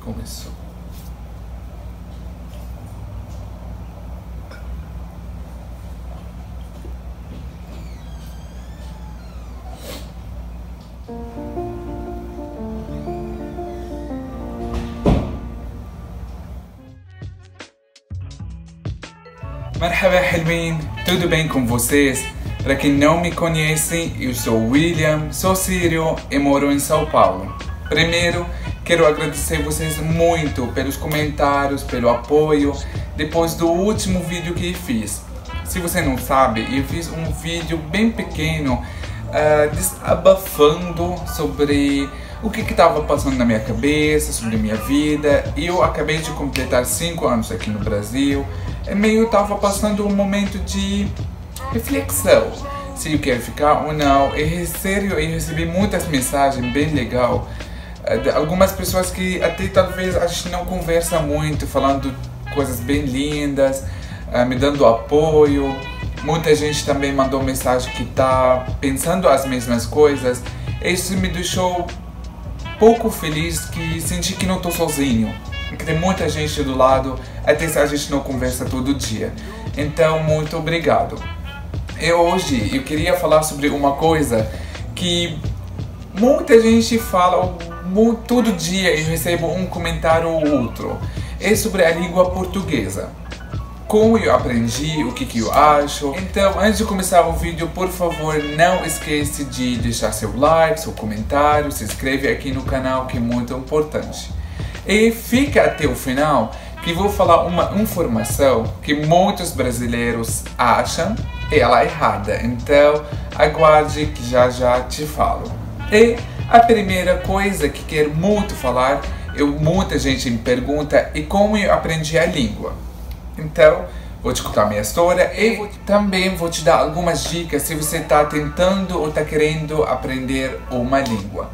Começou. Marhaba حلوين, tudo bem com vocês? Para quem não me conhece, eu sou William, sou sírio e moro em São Paulo. Primeiro, quero agradecer vocês muito pelos comentários, pelo apoio, depois do último vídeo que fiz. Se você não sabe, eu fiz um vídeo bem pequeno, desabafando sobre o que estava passando na minha cabeça, sobre a minha vida. Eu acabei de completar 5 anos aqui no Brasil, e meio estava passando um momento de reflexão, se eu quero ficar ou não. E sério, eu recebi muitas mensagens bem legais, de algumas pessoas que até talvez a gente não conversa muito, falando coisas bem lindas, me dando apoio. Muita gente também mandou mensagem que está pensando as mesmas coisas. Isso me deixou pouco feliz, que senti que não estou sozinho, que tem muita gente do lado, até se a gente não conversa todo dia. Então, muito obrigado. E hoje eu queria falar sobre uma coisa que muita gente fala, todo dia eu recebo um comentário ou outro. É sobre a língua portuguesa. Como eu aprendi, o que eu acho. Então, antes de começar o vídeo, por favor, não esqueça de deixar seu like, seu comentário, se inscreve aqui no canal, que é muito importante. E fica até o final, que vou falar uma informação que muitos brasileiros acham e ela é errada. Então, aguarde que já te falo. E a primeira coisa que quero muito falar, muita gente me pergunta, é como eu aprendi a língua. Então, vou te contar minha história e também vou te dar algumas dicas se você está tentando ou está querendo aprender uma língua.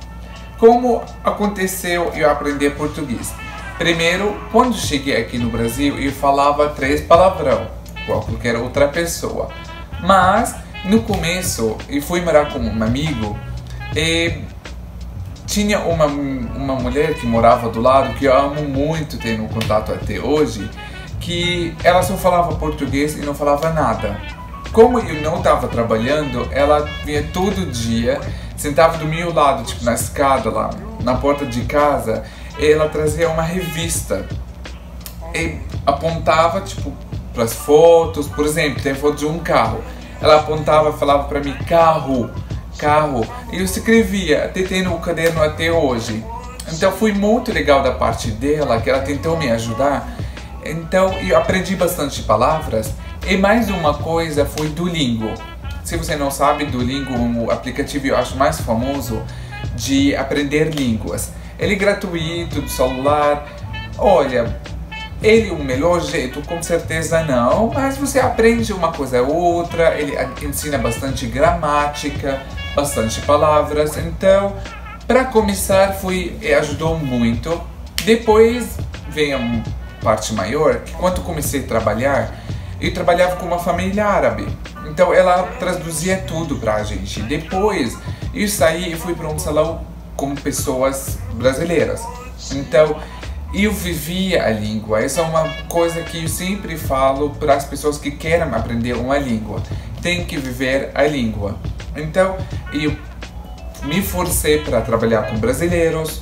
Como aconteceu eu aprender português? Primeiro, quando cheguei aqui no Brasil, eu falava 3 palavrão, igual qualquer outra pessoa. Mas, no começo, eu fui morar com um amigo e tinha uma mulher que morava do lado, que eu amo muito, tenho contato até hoje, que ela só falava português e não falava nada. Como eu não estava trabalhando, ela vinha todo dia, sentava do meu lado, tipo na escada lá, na porta de casa, e ela trazia uma revista e apontava tipo para as fotos. Por exemplo, tem foto de um carro, ela apontava e falava para mim carro, carro, e eu escrevia, até tenho o caderno até hoje. Então foi muito legal da parte dela, que ela tentou me ajudar. Então eu aprendi bastante palavras. E mais uma coisa foi Duolingo. Se você não sabe, Duolingo é um aplicativo, eu acho, mais famoso de aprender línguas. Ele é gratuito, do celular. Olha, ele é o melhor jeito, com certeza não, mas você aprende uma coisa ou outra. Ele ensina bastante gramática, bastante palavras. Então, para começar, ajudou muito. Depois vem a parte maior, que quando comecei a trabalhar, eu trabalhava com uma família árabe. Então ela traduzia tudo pra gente. Depois eu saí e fui para um salão com pessoas brasileiras. Então eu vivia a língua. Essa é uma coisa que eu sempre falo para as pessoas que querem aprender uma língua. Tem que viver a língua. Então eu me forcei para trabalhar com brasileiros.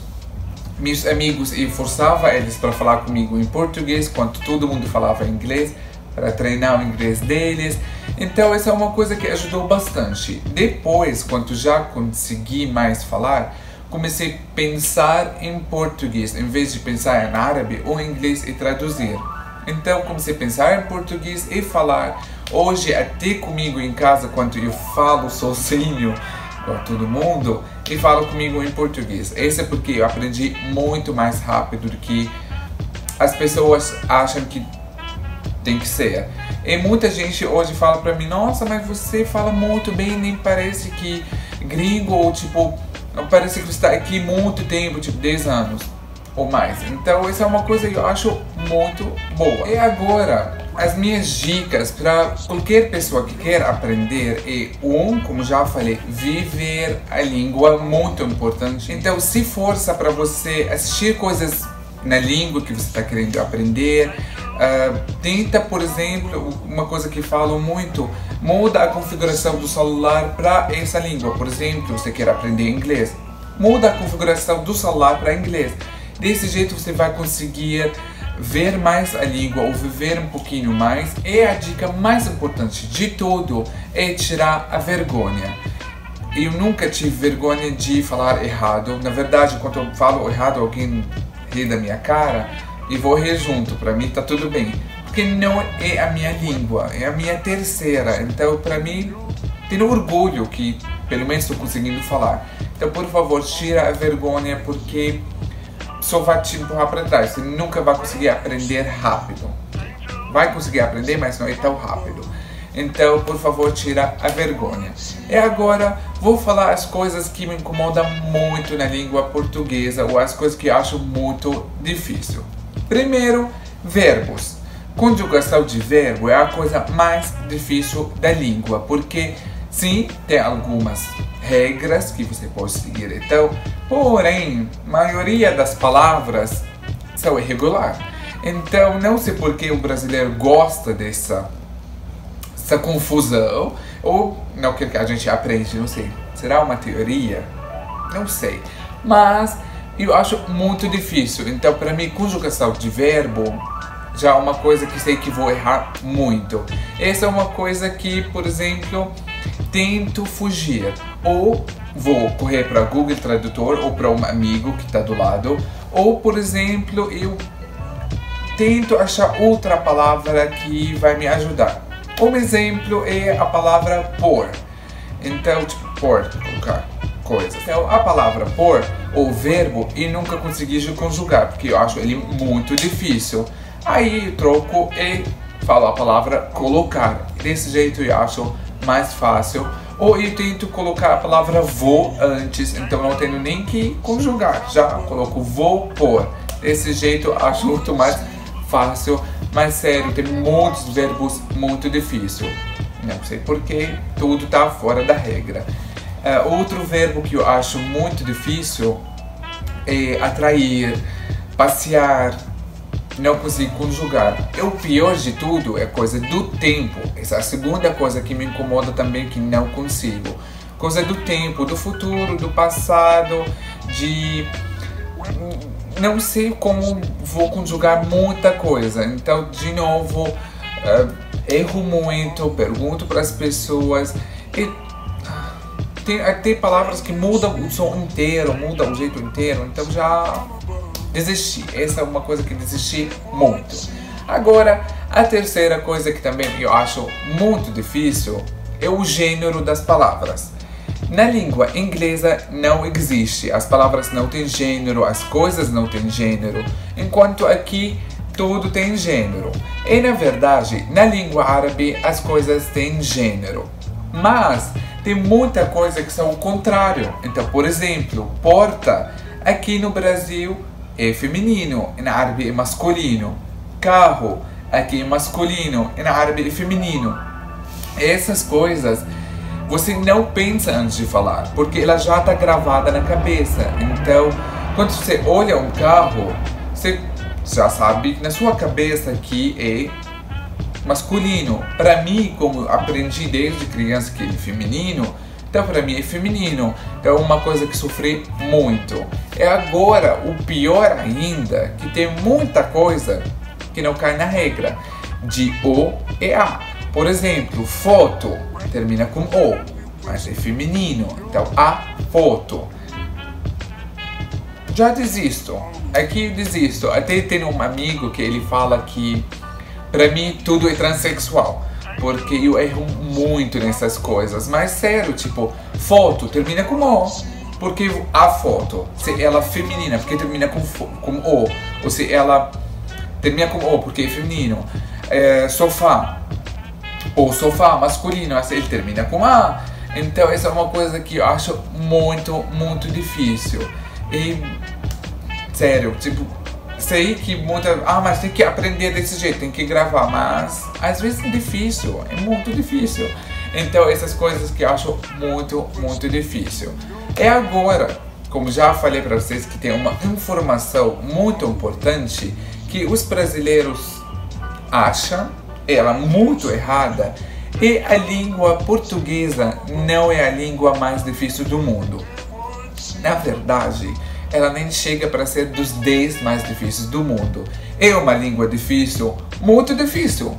Meus amigos, eu forçava eles para falar comigo em português, quando todo mundo falava inglês, para treinar o inglês deles. Então essa é uma coisa que ajudou bastante. Depois, quando já consegui mais falar, comecei a pensar em português, em vez de pensar em árabe ou em inglês e traduzir. Então comecei a pensar em português e falar. Hoje, até comigo em casa, quando eu falo sozinho, com todo mundo, e falo comigo em português. Isso é porque eu aprendi muito mais rápido do que as pessoas acham que tem que ser. E muita gente hoje fala pra mim, nossa, mas você fala muito bem, nem parece que gringo, ou tipo, não parece que você está aqui muito tempo, tipo 10 anos ou mais. Então essa é uma coisa que eu acho muito boa. E agora, as minhas dicas para qualquer pessoa que quer aprender é, como já falei, viver a língua, muito importante. Então se força para você assistir coisas na língua que você está querendo aprender. Tenta, por exemplo, uma coisa que falo muito, muda a configuração do celular para essa língua. Por exemplo, você quer aprender inglês, muda a configuração do celular para inglês. Desse jeito você vai conseguir ver mais a língua ou viver um pouquinho mais. E a dica mais importante de tudo é tirar a vergonha. Eu nunca tive vergonha de falar errado. Na verdade, quando eu falo errado, alguém ri da minha cara e vou rir junto. Para mim tá tudo bem, porque não é a minha língua, é a minha terceira. Então, para mim, tenho orgulho que pelo menos estou conseguindo falar. Então, por favor, tira a vergonha, porque só vai te empurrar para trás. Você nunca vai conseguir aprender rápido. Vai conseguir aprender, mas não é tão rápido. Então, por favor, tira a vergonha. E agora, vou falar as coisas que me incomodam muito na língua portuguesa, ou as coisas que eu acho muito difícil. Primeiro, verbos. Conjugação de verbo é a coisa mais difícil da língua, porque sim, tem algumas regras que você pode seguir, então, porém, a maioria das palavras são irregulares. Então, não sei por que o brasileiro gosta dessa confusão, ou não quer que a gente aprende, não sei. Será uma teoria? Não sei. Mas eu acho muito difícil. Então, para mim, conjugação de verbo já é uma coisa que sei que vou errar muito. Essa é uma coisa que, por exemplo, tento fugir. Ou vou correr para Google Tradutor ou para um amigo que está do lado. Ou, por exemplo, eu tento achar outra palavra que vai me ajudar. Um exemplo é a palavra pôr. Então, tipo, pôr, colocar coisas. Então, a palavra pôr, ou verbo, eu nunca consegui conjugar, porque eu acho ele muito difícil. Aí eu troco e falo a palavra colocar. Desse jeito eu acho mais fácil. Ou eu tento colocar a palavra vou antes, então não tenho nem que conjugar. Já coloco vou pôr. Desse jeito eu acho muito mais fácil. Mas sério, tem muitos verbos muito difíceis. Não sei porquê, tudo está fora da regra. Outro verbo que eu acho muito difícil é atrair, passear. Não consigo conjugar. E o pior de tudo é a coisa do tempo. Essa é a segunda coisa que me incomoda também, que não consigo. Coisa do tempo, do futuro, do passado, de... Não sei como vou conjugar muita coisa. Então, de novo, erro muito, pergunto para as pessoas. E tem palavras que mudam o som inteiro, mudam o jeito inteiro. Então, já desisti. Essa é uma coisa que desisti muito. Agora, a terceira coisa que também eu acho muito difícil é o gênero das palavras. Na língua inglesa não existe, as palavras não têm gênero, as coisas não têm gênero, enquanto aqui tudo tem gênero. E na verdade, na língua árabe as coisas têm gênero, mas tem muita coisa que são o contrário. Então, por exemplo, porta, aqui no Brasil é feminino, na árabe é masculino. Carro, aqui é masculino, na árabe é feminino. Essas coisas você não pensa antes de falar, porque ela já está gravada na cabeça. Então, quando você olha um carro, você já sabe que na sua cabeça que é masculino. Para mim, como aprendi desde criança que é feminino, então para mim é feminino. Então é uma coisa que sofri muito. E agora, o pior ainda, que tem muita coisa que não cai na regra, de O e A. Por exemplo, foto termina com O, mas é feminino, então a foto. Já desisto, aqui eu desisto. Até tem um amigo que ele fala que pra mim tudo é transexual, porque eu erro muito nessas coisas. Mas sério, tipo, foto termina com O, porque a foto, se ela é feminina, porque termina com O, ou se ela termina com O, porque é feminino. Sofá, ou sofá masculino, assim, ele termina com A. Então essa é uma coisa que eu acho muito, muito difícil. E sério, tipo, sei que mas tem que aprender desse jeito, tem que gravar, mas às vezes é difícil, é muito difícil. Então essas coisas que eu acho muito, muito difícil. E agora, como já falei para vocês, que tem uma informação muito importante que os brasileiros acham, ela muito errada, e a língua portuguesa não é a língua mais difícil do mundo. Na verdade, ela nem chega para ser dos 10 mais difíceis do mundo. É uma língua difícil, muito difícil.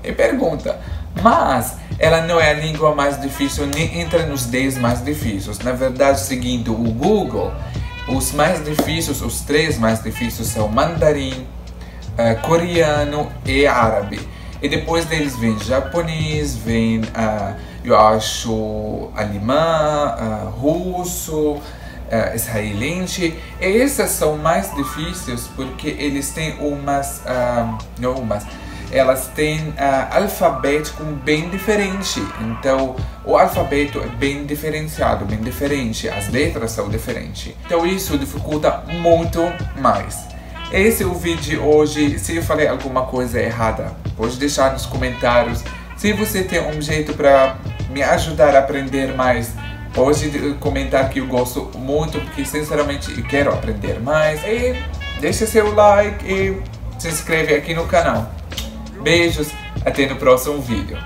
E pergunta, mas ela não é a língua mais difícil, nem entra nos 10 mais difíceis. Na verdade, seguindo o Google, os mais difíceis, os 3 mais difíceis são mandarim, coreano e árabe. E depois deles vem japonês, vem, eu acho, alemão, russo, israelense. E esses são mais difíceis porque eles têm elas têm alfabeto bem diferente. Então, o alfabeto é bem diferenciado, bem diferente. As letras são diferentes. Então, isso dificulta muito mais. Esse é o vídeo de hoje. Se eu falei alguma coisa errada, pode deixar nos comentários. Se você tem um jeito para me ajudar a aprender mais, pode comentar, que eu gosto muito, porque sinceramente eu quero aprender mais. E deixa seu like e se inscreve aqui no canal. Beijos, até no próximo vídeo.